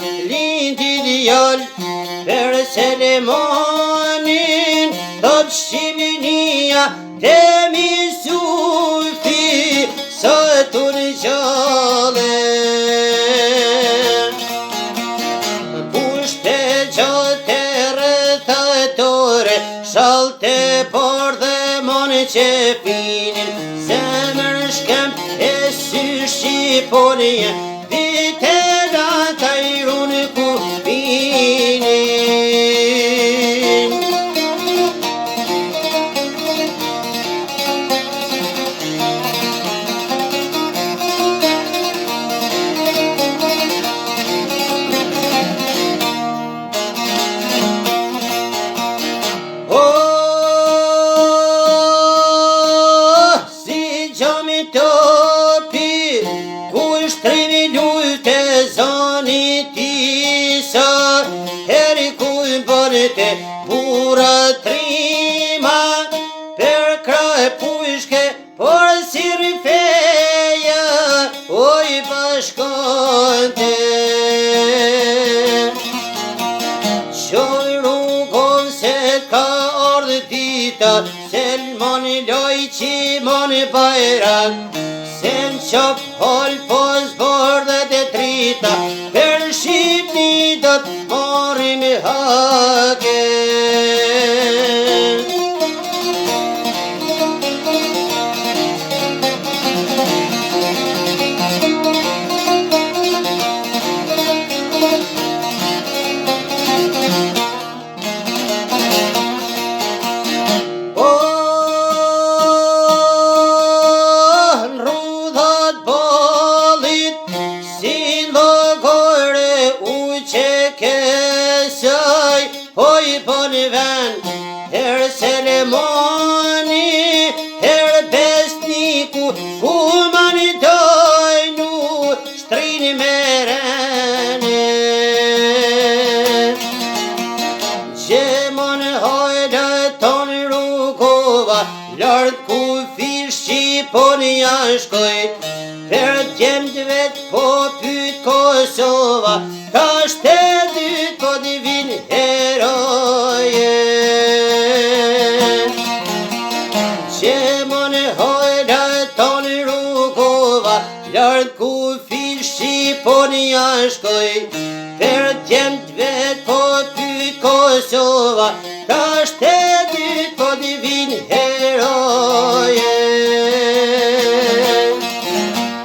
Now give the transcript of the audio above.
lindi djal për Selemonin, thot Shqipënia te misufi së turgjale. Pushte gjote rëthatore, shalte por dhe mon që finin, zemër shkem e sy Shqiponia, vitera tajrun ku vinin. Topi, ku shtrimi lujte zoni tisa, heri ku bërte pura trima, per kraj pushke, por si rifeja, oj bashkonte. Qoj rrugon se ka ardhë dita, Selmon loj qimon bajrak, se në qop hol po zbordhet e trita, për Shqipni do të morim hake. Oj po në vend, her Selemoni, her besniku, ku më një dojnu, shtrini me rene. Gjemon hojnë tonë rrugova, lartë ku fish Shqiponia shkoj, her djemë vetë po pyt Kosova, ka shtetit po divin heroje. Gjemon hojnë tonë rrugova, lartë ku fish Shqiponia shkoj, her djemë vetë po pyt Kosova, ka shtetit